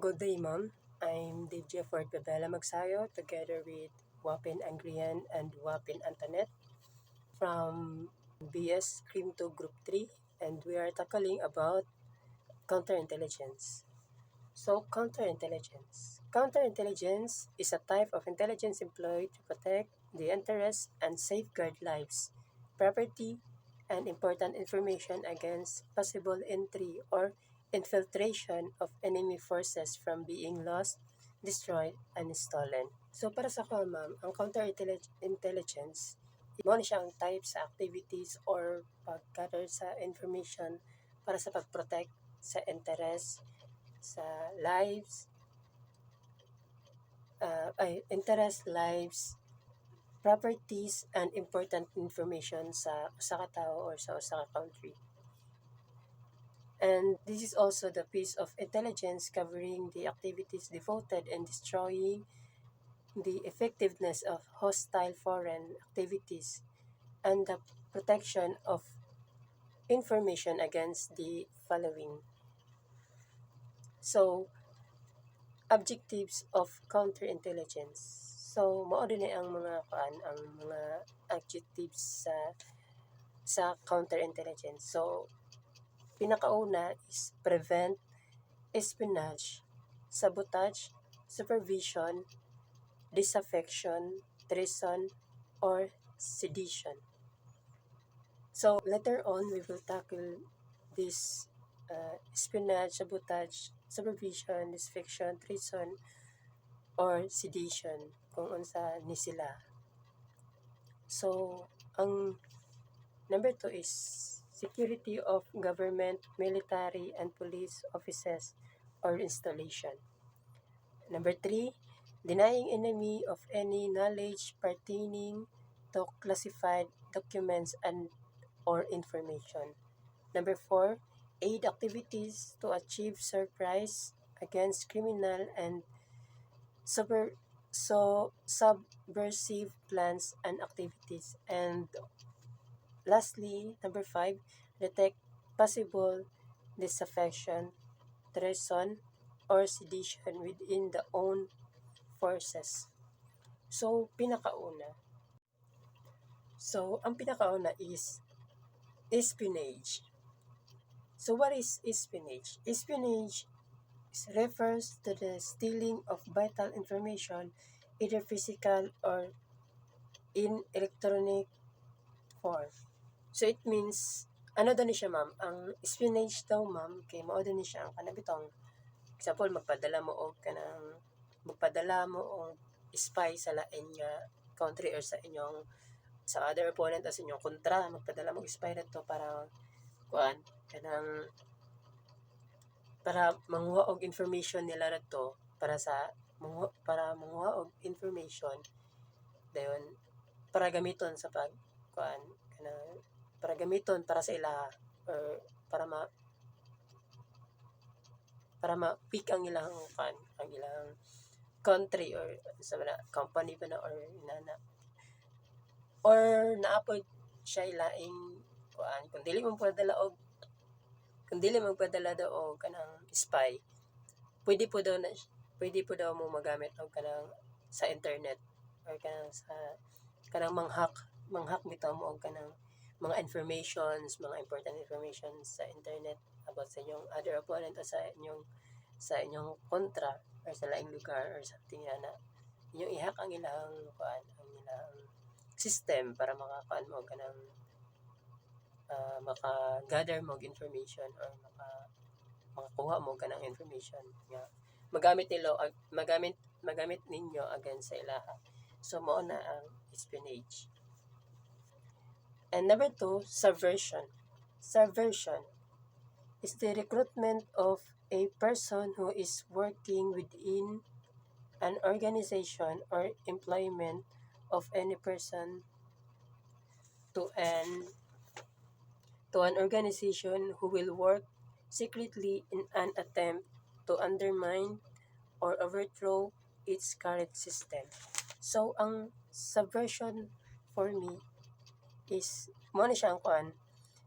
Good day, Ma'am. I'm Dave Jefford Bebela Magsayo together with Wapin Angrian and Wapin Antoinette from BS Cream 2 Group 3, and we are tackling about counterintelligence. So, counterintelligence. Counterintelligence is a type of intelligence employed to protect the interests and safeguard lives, property, and important information against possible entry or infiltration of enemy forces from being lost, destroyed, and stolen. So para sa ko, ma'am, ang counterintelligence, mo na siyang type sa activities or pag-gather sa information para sa pag-protect sa interest sa lives, interest, lives, properties, and important information sa usa ka tawo or sa usa ka country. And this is also the piece of intelligence covering the activities devoted in destroying the effectiveness of hostile foreign activities and the protection of information against the following. So, objectives of counterintelligence. So, mao din ang mga adjectives sa counterintelligence. So, pinakauna is prevent, espionage, sabotage, supervision, disaffection, treason, or sedition. So, later on, we will tackle this espionage, sabotage, supervision, disaffection, treason, or sedition kung unsa ni sila. So, ang number 2 is security of government, military, and police offices or installation. Number 3, denying enemy of any knowledge pertaining to classified documents and or information. Number 4, aid activities to achieve surprise against criminal and subversive plans and activities. And lastly, number 5, detect possible disaffection, treason, or sedition within the own forces. So, ang pinakauna is espionage. So, what is espionage? Espionage refers to the stealing of vital information, either physical or in electronic form. So, it means, ano daw ni siya, ma'am? Ang espionage daw, ma'am, kay mao daw ni siya ang kanabitong, example, magpadala mo og spy sa lain nga country or sa other opponent o sa inyong kontra, magpadala mo og spy dito para manguha og information nila dito para manguha og information dayon para gamiton sa para gamiton para sa ila or para ma-pick ang ilang country or sa company ba na or inana or naapod siya ilaing kung dili mo padala daw og kanang spy, pwede po daw mo magamit og kanang sa internet or kanang manghak bitaw mo og kanang mga mga important information sa internet about sa inyong other opponent o sa inyong kontra or sa laing lugar or something na inyong i-hack ang ilang system para makakuan mo kanang maka-gather mo og information or makakuha mo kanang information nga magamit ninyo against sa ilaha. So mao na ang espionage. And number 2, subversion. Subversion is the recruitment of a person who is working within an organization or employment of any person to an organization who will work secretly in an attempt to undermine or overthrow its current system. So, ang subversion for me is, mo na siya ang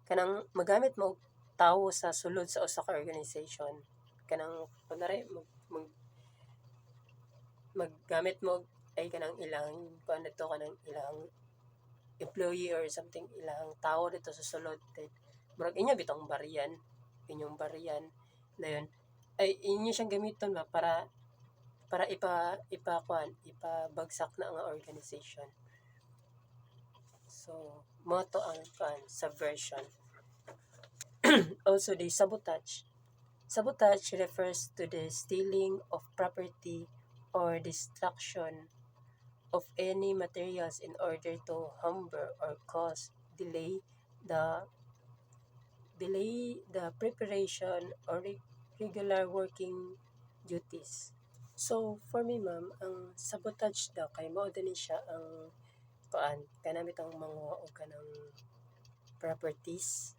kanang magamit mo tao sa sulod sa usa ka organization. Kanang kunwari maggamit mo ay kanang ilang kuan dito kanang ilang employee or something ilang tao dito sa sulod murag inyo bitong bariyan inyong bariyan dayon ay inyo siyang gamiton ba para ipabagsak na ang organization. So mo to ang subversion. Also the sabotage. Sabotage refers to the stealing of property or destruction of any materials in order to hamper or cause the preparation or regular working duties. So for me ma'am, ang sabotage daw kay mao din siya ang kanami tong manguha og kanang properties,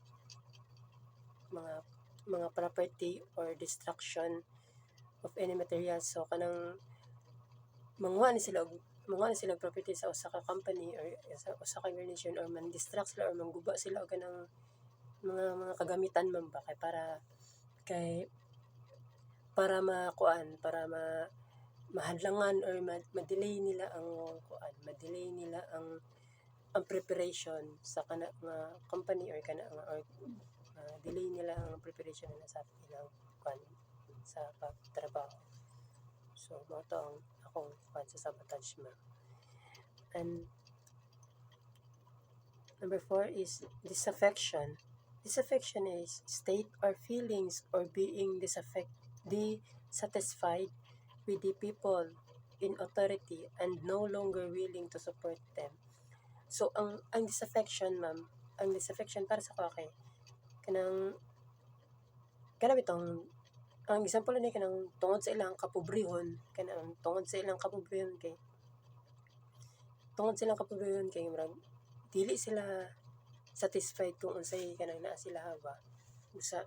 mga property or destruction of any materials. So kanang manguha ni sila og property sa usa ka company or sa usa ka organization or man-distract sila or mangguba sila og kanang mga kagamitan man ba kay para mahadlangan or ma-delay nila ang preparation sa kana nga company or kana nga or delay nila ang preparation nila sa ilang sa pagtrabaho. So mo to ang akong sa sabotage ma'am. And number 4 is disaffection. Disaffection is state or feelings or being dissatisfied with the people in authority and no longer willing to support them. So ang disaffection ma'am, ang disaffection para sa kay kanang bitong ang example ni kanang tungod sa ilang kapobrehon kay murag dili sila satisfied kung unsay kanang naa sila ba busa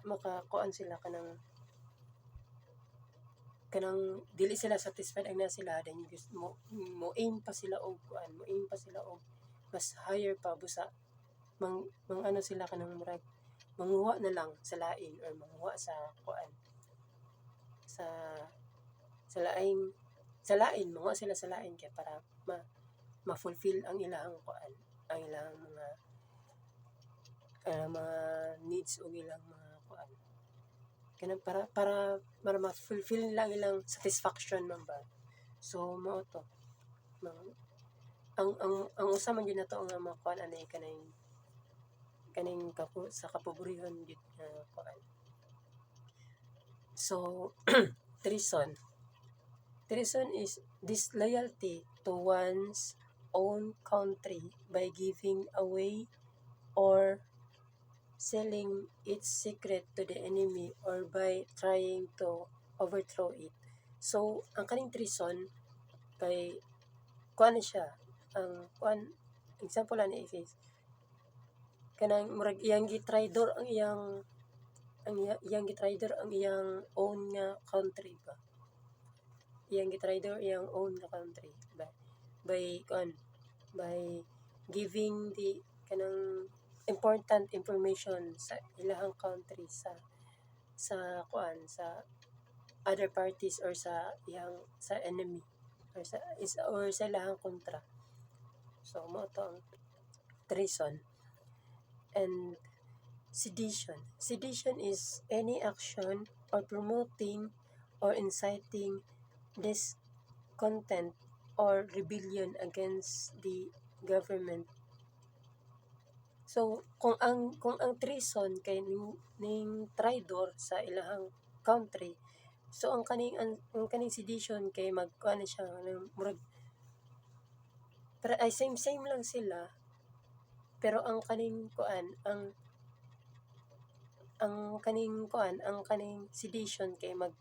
makakuan sila kanang dili sila satisfied ang naa sila then mo aim pa sila og mas higher pa busa ano sila kanang murag manguha na lang sa lain or manguha sa lain manguha sila sa lain kay para ma-fulfill ang ilang mga needs o ilang mga kanang para ma-fulfill nila ang ilang satisfaction man ba. So mao to ang usa man gyud nato nga makuan ani kaning sa kapobrehon gyud kuan. So treason is disloyalty to one's own country by giving away or selling its secret to the enemy or by trying to overthrow it. So ang kaning treason kay kuan siya ang example ani is kanang murag iyang gitrador ang iyang own nga country ba. Iyang gitrador iyang own nga country by giving the kanang important information sa ilahang country sa other parties or sa enemy or sa ilahang kontra. So mo to ang treason. And sedition is any action or promoting or inciting discontent or rebellion against the government. So kung ang treason kay ning traidor sa ilahang country, so ang kaning sedition kay magkuan siya murag pero ay same lang sila pero ang kaning sedition kay mo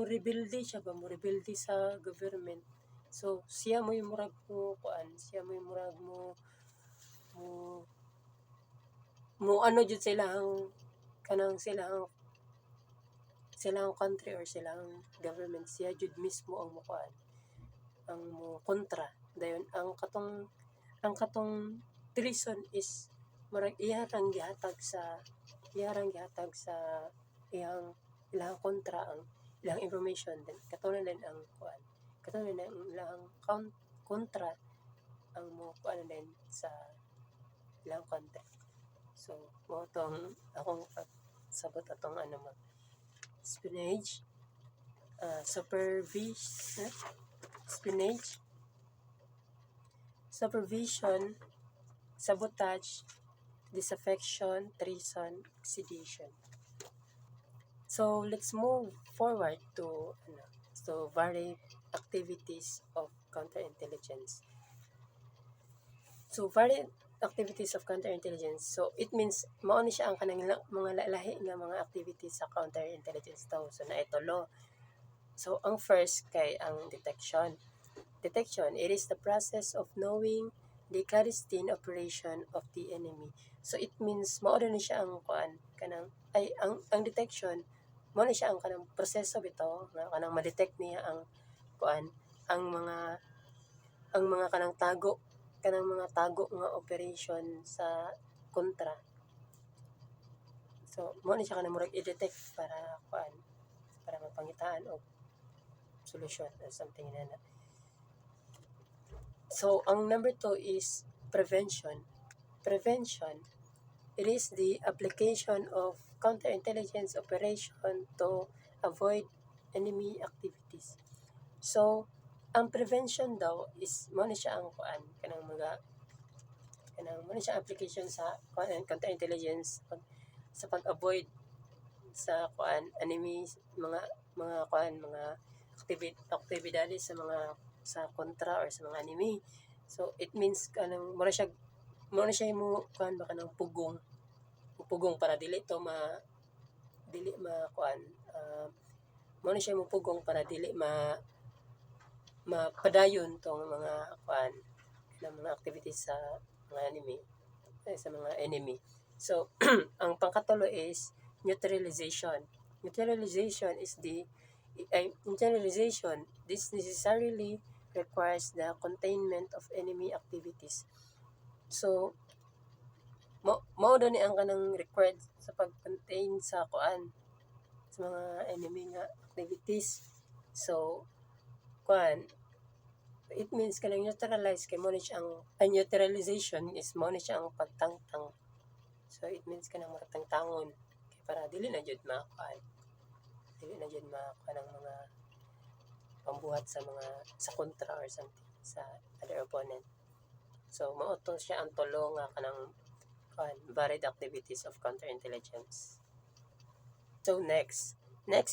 rebelde siya ba mo rebelde sa government. So siya mo yung murag mo ano jud sa ilahang silang country or silang government, siya jud mismo ang mo kontra dayon ang katong treason is murag iharang gihatag sa iyang kontra ang ilang information din katulad din ang kuan katulad din ang ilang kontra ang mo kuan din sa ilang content. So mo tong akong sabot atong ano mag spinach, spinach, supervision, sabotage, disaffection, treason, sedition. So let's move forward to varied activities of counterintelligence. So varied activities of counterintelligence. So it means mao ni siya ang kanang mga lahi nga mga activities sa counterintelligence daw. So na ito law. So ang first kay ang detection. Detection, it is the process of knowing the clandestine operation of the enemy. So it means mao ni siya ang kuan kanang ang detection mao ni siya ang kanang proseso bitaw nga kanang ma-detect niya ang kuan ang mga kanang mga tago nga operation sa kontra. So mao ni siya kanang murag i-detect para mapangitaan og solusyon or something na. So ang number 2 is prevention. Prevention, it is the application of counterintelligence operation to avoid enemy activities. So, ang prevention daw is mo ni siya ang kuan kanang mo ni siya application sa counterintelligence sa pag-avoid sa kuan enemies mga aktibidades sa kontra or sa mga enemy. So it means kanang mo na siya mo kuan baka nang pugong para dili kuan mo na siya mo pugong para dili mapadayon tong mga kuan ng mga activities sa mga enemy. So ang pangkatulo is neutralization. Neutralization is this necessarily requires the containment of enemy activities. So mao daw ni ang kanang required sa pag-contain sa kuan sa mga enemy nga activities. So kuan it means kanang neutralize kay mo ni siya ang neutralization is mo ni siya ang pagtangtang. So it means kanang maratangtangon kay para dili na jud makuan ang mga pambuhat sa kontra or something sa other opponent. So mao to siya ang tulo nga kanang varied activities of counterintelligence. So next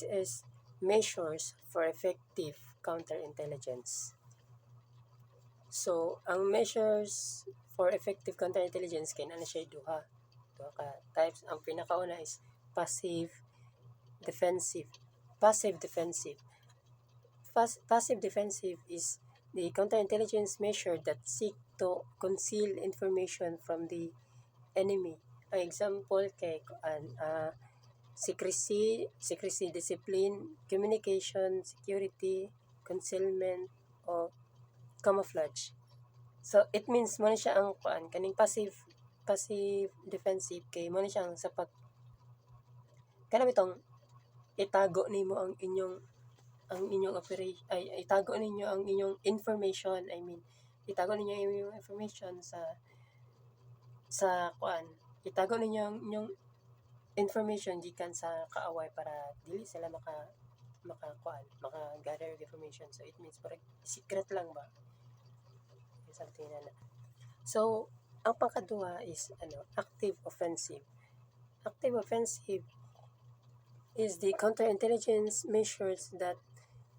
is measures for effective counterintelligence. So ang measures for effective counterintelligence kay na siya duha ka types. Ang pinakauna is passive defensive. Passive defensive is the counterintelligence measure that seek to conceal information from the enemy. Ang example kay secrecy, discipline, communication, security, concealment, o camouflage. So it means mo ni siya ang kaning passive defensive kay mo ni siya ang sa pag kanang itong itago nimo ang inyong operation itago ninyo ang inyong information. Itago ninyo ang inyong information itago ninyo ang inyong information gikan sa kaaway para dili sila maka-gather information. So it means parang secret lang ba something na. So ang pangkaduha is active offensive. Active offensive is the counterintelligence measures that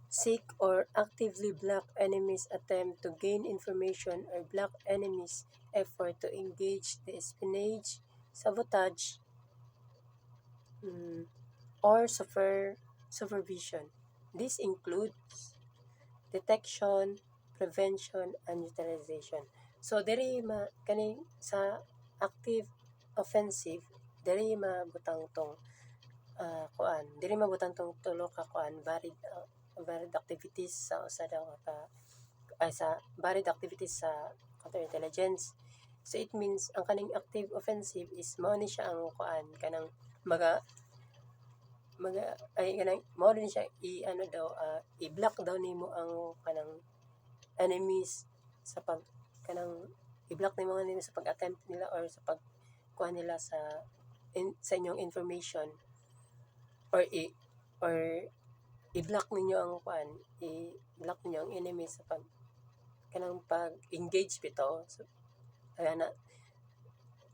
seek or actively block enemies' attempt to gain information or block enemies' effort to engage the espionage, sabotage, or supervision. This includes detection, prevention, and neutralization. So diri kaning sa active offensive diri mabutang tong tulo ka varied activities sa varied activities sa counterintelligence. So it means ang kaning active offensive is mao ni siya ang kanang ay kanang mao din siya i-block daw nimo ang kanang enemies sa pag kanang i-block nimo nga nila sa pag-attempt nila or sa pagkuha nila sa inyong information or i-block ninyo ang i-block ninyo ang enemy sa kanang pag-engage bitaw. So, kaya na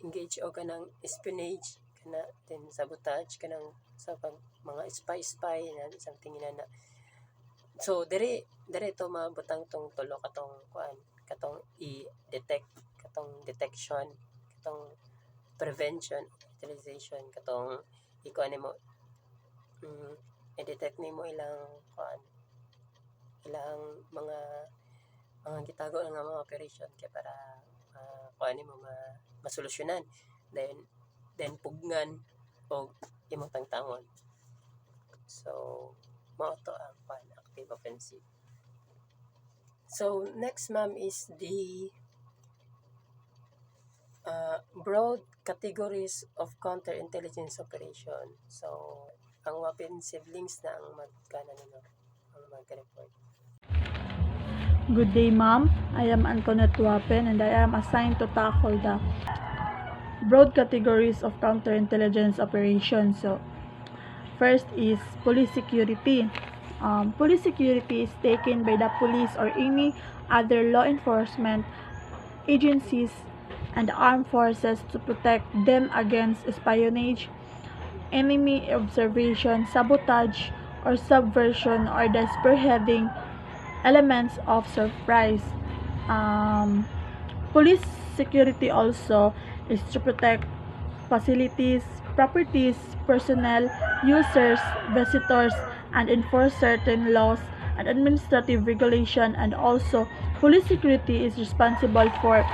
engage o kanang espionage kana then sabotage kanang sa mga spy na something na so dire to mabutang tong tulo katong i-detect katong detection katong prevention utilization katong ikuan nimo i-detect nimo ilang mga gitago nga mga operation kay para nimo masolusyonan then pugnan o imong tangtangon. So mao to ang active offensive. So next ma'am is the broad categories of counterintelligence operation. So ang weapon siblings na ang mag-report. Good day, ma'am. I am Antoinette Wapen and I am assigned to tackle the broad categories of counterintelligence operations. So, first is police security. Police security is taken by the police or any other law enforcement agencies and armed forces to protect them against espionage, enemy observation, sabotage, or subversion, or the spearheading elements of surprise. Police security also is to protect facilities, properties, personnel, users, visitors, and enforce certain laws and administrative regulation. And also, police security is responsible for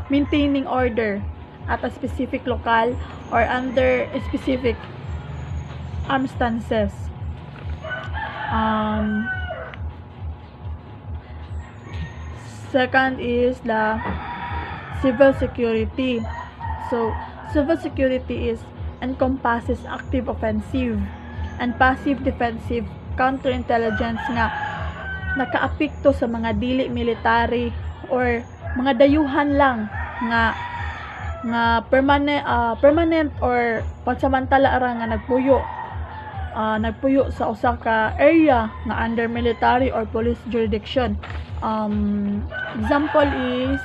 maintaining order at a specific locale or under specific circumstances. Second is the civil security. So, civil security encompasses active offensive and passive defensive counterintelligence nga nakaapekto sa mga dili military or mga dayuhan lang nga permanent or pansamantala ra nga nagpuyo sa usa ka area nga under military or police jurisdiction. Example is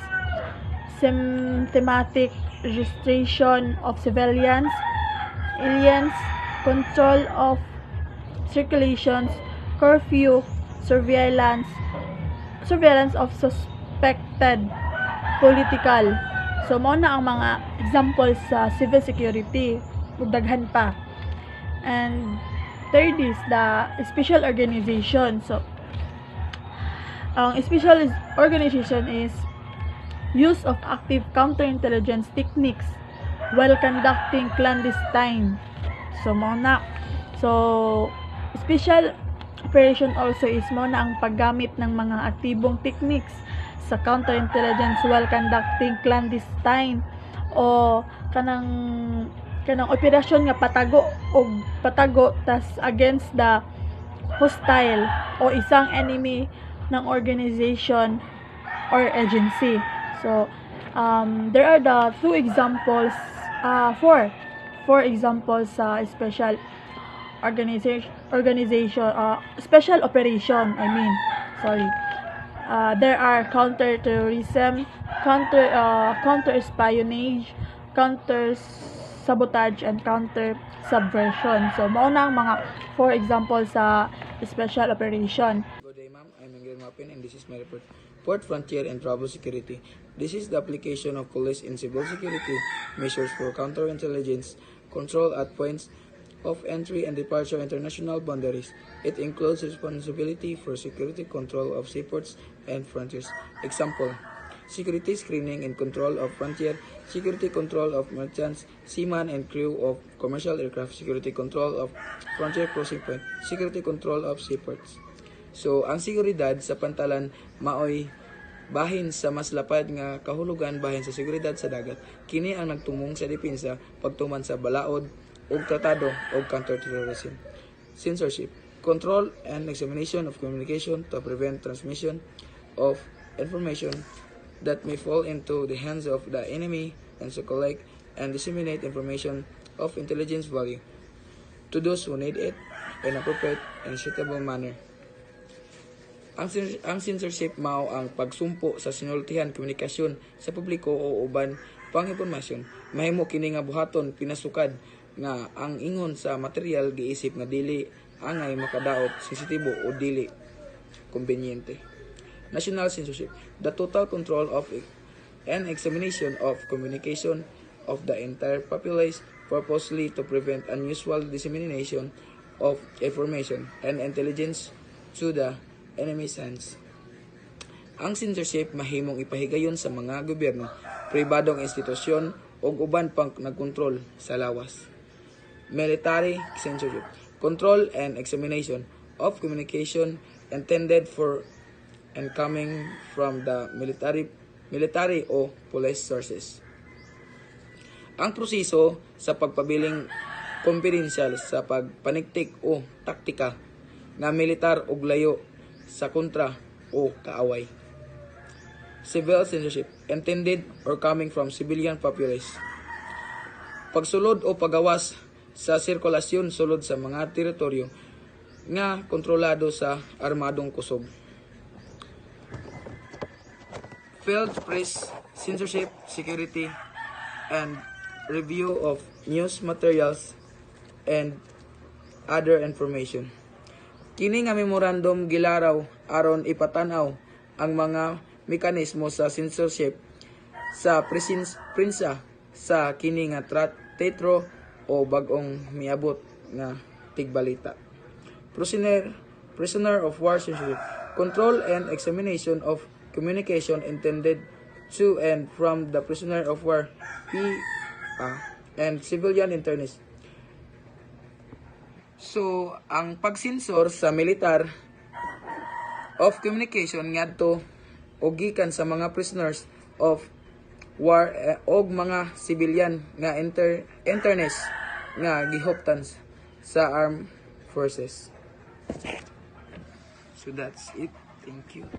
systematic registration of civilians, aliens, control of circulations, curfew, surveillance of suspected political. So mao na ang mga examples sa civil security, ug daghan pa. And third is the special organization. So special organization is use of active counterintelligence techniques while conducting clandestine. So mao na. So special operation also is mo na ang paggamit ng mga aktibong techniques sa counterintelligence while conducting clandestine o kanang operasyon nga patago tas against the hostile o isang enemy ng organization or agency. So there are the four examples sa special special operation, there are counter-terrorism, counter-espionage, counter-sabotage, and counter-subversion. So, mao na ang mga 4 examples sa special operation. Good day, ma'am. I'm Ingrid Mapin and this is my report. Port, frontier, and travel security. This is the application of police and civil security measures for counterintelligence control at points of entry and departure international boundaries. It includes responsibility for security control of seaports and frontiers. Example, security screening and control of frontier, security control of merchants, seamen and crew of commercial aircraft, security control of frontier crossing point, security control of seaports. So, ang seguridad sa pantalan maoy bahin sa mas lapad nga kahulugan bahin sa seguridad sa dagat. Kini ang nagtumong sa depensa pagtuman sa balaod, ug tratado og counterterrorism. Censorship, control and examination of communication to prevent transmission of information that may fall into the hands of the enemy and to collect and disseminate information of intelligence value to those who need it in appropriate and suitable manner. Ang censorship mao ang pagsumpo sa sinultihan komunikasyon sa publiko o uban pang impormasyon. Mahimo kini nga buhaton pinasukad nga ang ingon sa material giisip nga dili angay makadaot, sensitibo o dili konbenyente. National censorship, the total control of and examination of communication of the entire populace purposely to prevent unusual dissemination of information and intelligence to the enemy's hands. Ang censorship mahimong ipahigayon sa mga gobyerno, pribadong institusyon o uban pang nagkontrol sa lawas. Military censorship, control and examination of communication intended for and coming from the military o police sources. Ang proseso sa pagpabiling kumpidensyal sa pagpaniktik o taktika nga militar og layo sa kontra o kaaway. Civil censorship, intended or coming from civilian populace. Pagsulod o pagawas sa sirkulasyon sulod sa mga teritoryo nga kontrolado sa armadong kusog. Field press censorship, security, and review of news materials and other information. Kini nga memorandum gilaraw aron ipatanaw ang mga mekanismo sa censorship sa prensa sa kini nga teatro o bag-ong miabot nga tigbalita. Prisoner of war censorship, control and examination of communication intended to and from the prisoner of war and civilian internees. So, ang pagsensor sa militar of communication ngadto o gikan sa mga prisoners of war og mga civilian nga internees nga gihuptan sa armed forces. So that's it. Thank you.